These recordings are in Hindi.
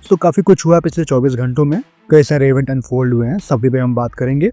तो काफ़ी कुछ हुआ पिछले 24 घंटों में, कई सारे इवेंट अनफोल्ड हुए हैं, सभी पे हम बात करेंगे।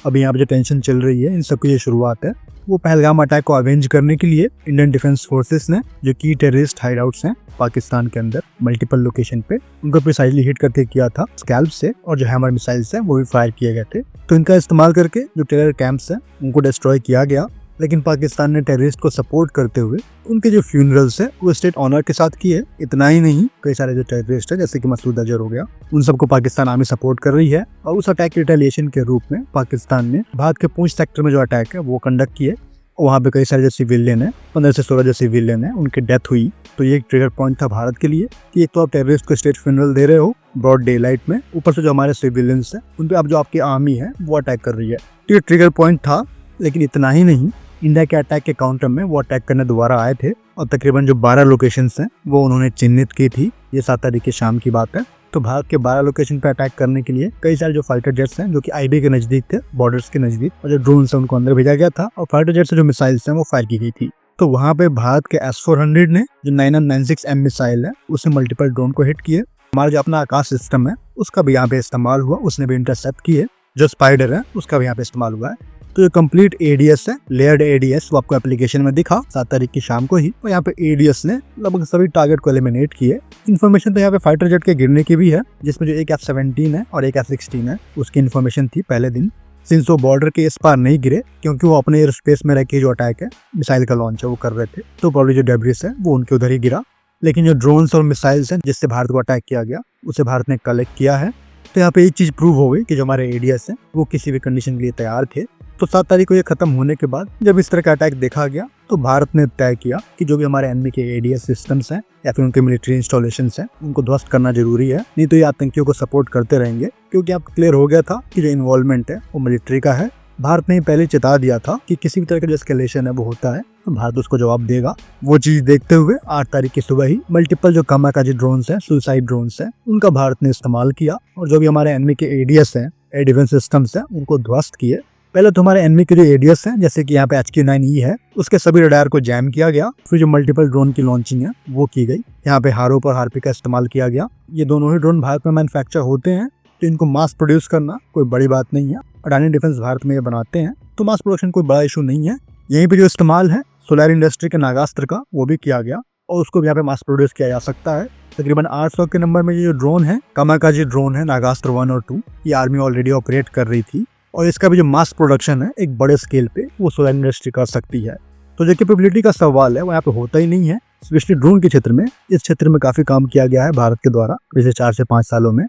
अभी यहाँ पे जो टेंशन चल रही है इन सब की जो शुरुआत है वो पहलगाम अटैक को अवेंज करने के लिए इंडियन डिफेंस फोर्सेस ने जो की टेररिस्ट हाइडआउट्स हैं पाकिस्तान के अंदर मल्टीपल लोकेशन पे उनको प्रिसाइजली हिट करके किया था स्कैल्प से, और जो हैमर मिसाइल्स हैं वो भी फायर किए गए थे। तो इनका इस्तेमाल करके जो टेरर कैंप्स हैं उनको डिस्ट्रॉय किया गया। लेकिन पाकिस्तान ने टेररिस्ट को सपोर्ट करते हुए उनके जो फ्यूनरल्स है वो स्टेट ऑनर के साथ किए। इतना ही नहीं, कई सारे जो टेररिस्ट है जैसे कि मसूद अजहर हो गया, उन सबको पाकिस्तान आर्मी सपोर्ट कर रही है। और उस अटैक के रिटेलिएशन के रूप में पाकिस्तान ने भारत के पूंछ सेक्टर में जो अटैक है वो कंडक्ट किए। वहाँ पे कई सारे जो सिविलियन है, 15 से 16 जो सिविलियन है उनकी डेथ हुई। तो ये एक ट्रिगर पॉइंट था भारत के लिए कि एक तो आप टेररिस्ट को स्टेट फ्यूनरल दे रहे हो ब्रॉड डे लाइट में, ऊपर से जो हमारे सिविलियंस है उन पे अब जो आपकी आर्मी है वो अटैक कर रही है। तो ये ट्रिगर पॉइंट था। लेकिन इतना ही नहीं, इंडिया के अटैक के काउंटर में वो अटैक करने दोबारा आए थे और तकरीबन जो 12 लोकेशंस हैं वो उन्होंने चिन्हित की थी। ये 7 तारीख की शाम की बात है। तो भारत के 12 लोकेशन पे अटैक करने के लिए कई सारे जो फाइटर जेट्स हैं जो कि आईबी के नजदीक थे, बॉर्डर्स के नजदीक, और जो ड्रोन से उनको अंदर भेजा गया था और फाइटर जेट से जो मिसाइल्स हैं वो फायर की गई थी। तो वहाँ पे भारत के S-400 ने जो 9196M मिसाइल है उससे मल्टीपल ड्रोन को हिट किए। हमारा जो अपना आकाश सिस्टम है उसका भी यहाँ पे इस्तेमाल हुआ, उसने भी इंटरसेप्ट किए। जो स्पाइडर है उसका भी यहाँ पे इस्तेमाल हुआ है। तो ये कंप्लीट एडीएस है, लेयर्ड एडीएस, वो आपको एप्लीकेशन में दिखा 7 तारीख की शाम को ही। और यहाँ पे एडीएस ने लगभग सभी टारगेट को एलिमिनेट किए। इन्फॉर्मेशन तो यहाँ पे फाइटर जेट के गिरने की भी है, जिसमें जो एक F-17 है और एक F-16 है उसकी इन्फॉर्मेशन थी पहले दिन। सिंस वो बॉर्डर के इस पार नहीं गिरे क्योंकि वो अपने एयर स्पेस में रह के जो अटैक है मिसाइल का लॉन्च है वो कर रहे थे, तो प्रॉब्ली जो डेब्रिस है वो उनके उधर ही गिरा। लेकिन जो ड्रोन्स और मिसाइल्स हैं जिससे भारत को अटैक किया गया उसे भारत ने कलेक्ट किया है। तो यहाँ पे एक चीज प्रूव हो गई कि जो हमारे एडीएस है वो किसी भी कंडीशन के लिए तैयार थे। तो 7 तारीख को ये खत्म होने के बाद जब इस तरह का अटैक देखा गया तो भारत ने तय किया कि जो भी हमारे एनिमी के एडीएस सिस्टम्स हैं या फिर उनके मिलिट्री इंस्टॉलेशंस हैं उनको ध्वस्त करना जरूरी है, नहीं तो ये आतंकियों को सपोर्ट करते रहेंगे। क्योंकि अब क्लियर हो गया था कि जो इन्वॉल्वमेंट है वो मिलिट्री का है। भारत ने पहले चेता दिया था कि किसी भी तरह का जो एस्केलेशन है वो होता है तो भारत उसको जवाब देगा। वो चीज देखते हुए 8 तारीख की सुबह ही मल्टीपल जो कामाकाजी ड्रोन्स हैं, सुसाइड ड्रोन्स हैं, उनका भारत ने इस्तेमाल किया और जो भी हमारे एनिमी के एडीएस हैं, एयर डिफेंस सिस्टम्स हैं, उनको ध्वस्त किए। पहले तो हमारे एनिमी के जो एडीएस हैं जैसे कि यहाँ पे HQ-9E है उसके सभी रडार को जैम किया गया। फिर जो मल्टीपल ड्रोन की लॉन्चिंग है वो की गई। यहाँ पे हारोप और हार्पी का इस्तेमाल किया गया। ये दोनों ही ड्रोन भारत में मैन्युफैक्चर होते हैं, तो इनको मास प्रोड्यूस करना कोई बड़ी बात नहीं है। अडानी डिफेंस भारत में ये बनाते हैं, तो मास प्रोडक्शन कोई बड़ा इशू नहीं है। यहीं पे जो इस्तेमाल है सोलर इंडस्ट्री के नागास्त्र का वो भी किया गया और उसको भी यहाँ पे मास प्रोड्यूस किया जा सकता है। तकरीबन 800 के नंबर में ये जो ड्रोन है, कामाकाजी ड्रोन है, नागास्त्र 1 और 2, ये आर्मी ऑलरेडी ऑपरेट कर रही थी और इसका भी जो मास प्रोडक्शन है एक बड़े स्केल पे वो सोलर इंडस्ट्री कर सकती है। तो जो कैपेबिलिटी का सवाल है वो यहाँ पे होता ही नहीं है, स्पेशली ड्रोन के क्षेत्र में। इस क्षेत्र में काफी काम किया गया है भारत के द्वारा पिछले 4 से 5 सालों में,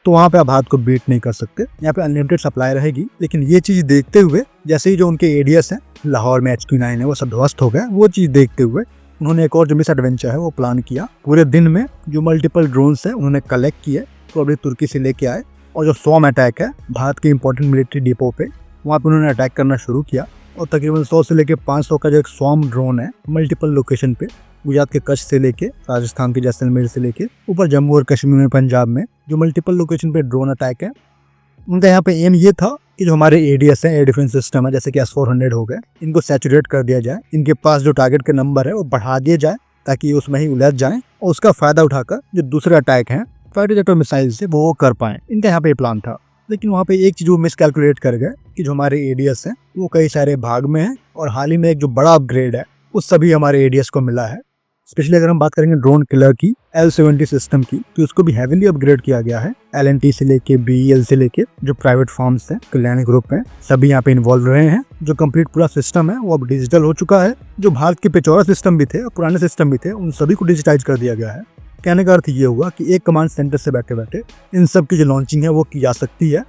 तो वहाँ पे आप भारत को बीट नहीं कर सकते। यहाँ पे अनलिमिटेड सप्लाई रहेगी। लेकिन ये चीज देखते हुए जैसे ही जो उनके एडीएस है लाहौर में HQ-9 है वो सब ध्वस्त हो गए, वो चीज देखते हुए उन्होंने एक और जो मिस एडवेंचर है वो प्लान किया। पूरे दिन में जो मल्टीपल ड्रोन्स है उन्होंने कलेक्ट किए, तो अभी तुर्की से लेके आए और जो स्वॉर्म अटैक है भारत के इंपॉर्टेंट मिलिट्री डिपो पे, वहाँ पे उन्होंने अटैक करना शुरू किया। और तकरीबन 100 से लेके 500 का जो एक स्वॉर्म ड्रोन है मल्टीपल लोकेशन पे, गुजरात के कच्छ से लेके राजस्थान के जैसलमेर से लेके ऊपर जम्मू और कश्मीर में, पंजाब में जो मल्टीपल लोकेशन पे ड्रोन अटैक है, उनका यहाँ पे एम ये था कि जो हमारे एडीएस है, एयर डिफेंस सिस्टम है, जैसे कि S-400 हो गए, इनको सैचुरेट कर दिया जाए। इनके पास जो टारगेट के नंबर है वो बढ़ा दिए जाए ताकि उसमें ही उलझ जाएं और उसका फायदा उठाकर जो दूसरे अटैक हैं फाइटर जेट और मिसाइल से वो कर पाए। इनका यहाँ पे प्लान था। लेकिन वहाँ पे एक चीज वो मिसकैलकुलेट कर गए कि जो हमारे एडीएस हैं वो कई सारे भाग में है और हाल ही में एक जो बड़ा अपग्रेड है वो सभी हमारे एडीएस को मिला है। स्पेशली अगर हम बात करेंगे ड्रोन किलर की, L-70 सिस्टम की, तो उसको भी हेवीली अपग्रेड किया गया है। L&T से लेके BEL से लेके जो प्राइवेट फर्म्स हैं, कल्याणी ग्रुप हैं, सभी यहाँ पे इन्वॉल्व रहे हैं। जो कंप्लीट पूरा सिस्टम है वो अब डिजिटल हो चुका है। जो भारत के पिछौरा सिस्टम भी थे और पुराने सिस्टम भी थे उन सभी को डिजिटाइज कर दिया गया है। कहने का अर्थ ये हुआ कि एक कमांड सेंटर से बैठे बैठे इन सब की जो लॉन्चिंग है वो की जा सकती है।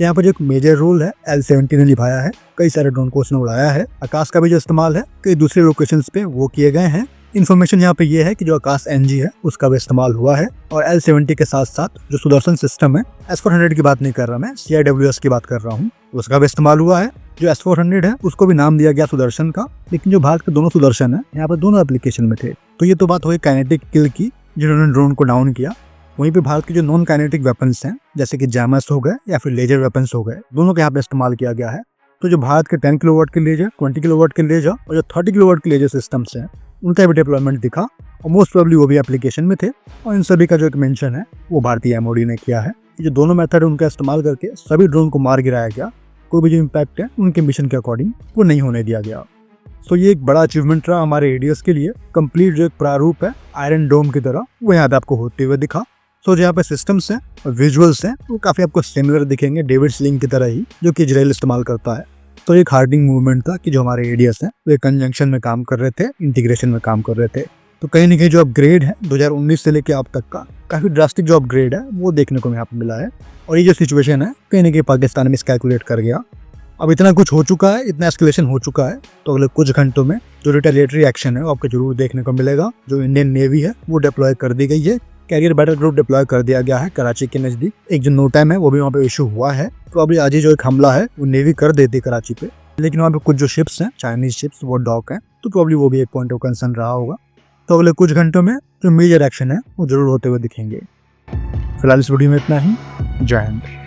यहाँ पर जो एक मेजर रोल है L-70 ने निभाया है, कई सारे ड्रोन को उसने उड़ाया है। आकाश का भी जो इस्तेमाल है कई दूसरे लोकेशंस पे वो किए गए हैं। इन्फॉर्मेशन यहाँ पे ये है कि जो आकाश NG है उसका भी इस्तेमाल हुआ है और L-70 के साथ साथ जो सुदर्शन सिस्टम है, S-400 की बात नहीं कर रहा मैं, CIWS की बात कर रहा हूँ, उसका भी इस्तेमाल हुआ है। जो S-400 है उसको भी नाम दिया गया सुदर्शन का। लेकिन जो भारत के दोनों सुदर्शन है यहाँ पर दोनों एप्लीकेशन में थे। तो ये तो बात हुई काइनेटिक किल की, जिन्होंने ड्रोन को डाउन किया। वहीं पे भारत के जो नॉन काइनेटिक वेपन्स हैं जैसे कि जैमर्स हो गए या फिर लेजर वेपन्स हो गए, दोनों के यहाँ पे इस्तेमाल किया गया है। तो जो भारत के 10 किलोवाट के लेजर, 20 किलोवाट के लेजर और जो 30 किलोवाट के लेजर सिस्टम्स हैं उनका भी डिप्लॉयमेंट दिखा और मोस्ट प्रोबेबली वो भी एप्लीकेशन में थे। और इन सभी का जो एक मेंशन है वो भारतीय MOD ने किया है। ये जो दोनों मेथड उनका इस्तेमाल करके सभी ड्रोन को मार गिराया गया। कोई भी जो इम्पैक्ट है उनके मिशन के अकॉर्डिंग वो नहीं होने दिया गया। सो ये एक बड़ा अचीवमेंट रहा हमारे ADS के लिए। कंप्लीट जो एक प्रारूप है आयरन डोम की तरह वो यहाँ पे आपको होते हुए दिखा। सो जहाँ पे सिस्टम्स हैं और विजुअल्स हैं वो काफ़ी आपको सिमिलर दिखेंगे डेविड स्लिंग की तरह ही, जो कि इजराइल इस्तेमाल करता है। तो एक हार्डनिंग मूवमेंट था कि जो हमारे ADS हैं वो एक कंजंक्शन में काम कर रहे थे, इंटीग्रेशन में काम कर रहे थे। तो कहीं ना कहीं जो अपग्रेड है 2019 से लेकर अब तक का काफ़ी ड्रास्टिक जो अपग्रेड है वो देखने को यहाँ पे मिला है। और ये जो सिचुएशन है कहीं ना कहीं पाकिस्तान में कैलकुलेट कर गया। अब इतना कुछ हो चुका है, इतना एस्केलेशन हो चुका है, तो अगले कुछ घंटों में जो रिटेलिएटरी एक्शन है वो आपको जरूर देखने को मिलेगा। जो इंडियन नेवी है वो डिप्लॉय कर दी गई है। कैरियर बैटल ग्रुप डिप्लॉय कर दिया गया है कराची के नज़दीक। एक जो नोटैम है वो भी वहाँ पे इशू हुआ है। तो अभी आज ही जो एक हमला है वो नेवी कर देती कराची पे, लेकिन वहाँ पे कुछ जो शिप्स हैं चाइनीज शिप्स वो डॉक हैं, तो प्रॉब्ली वो भी एक पॉइंट ऑफ कंसर्न रहा होगा। तो अगले कुछ घंटों में जो मेजर एक्शन है वो जरूर होते हुए दिखेंगे। फिलहाल इस वीडियो में इतना ही। जय हिंद।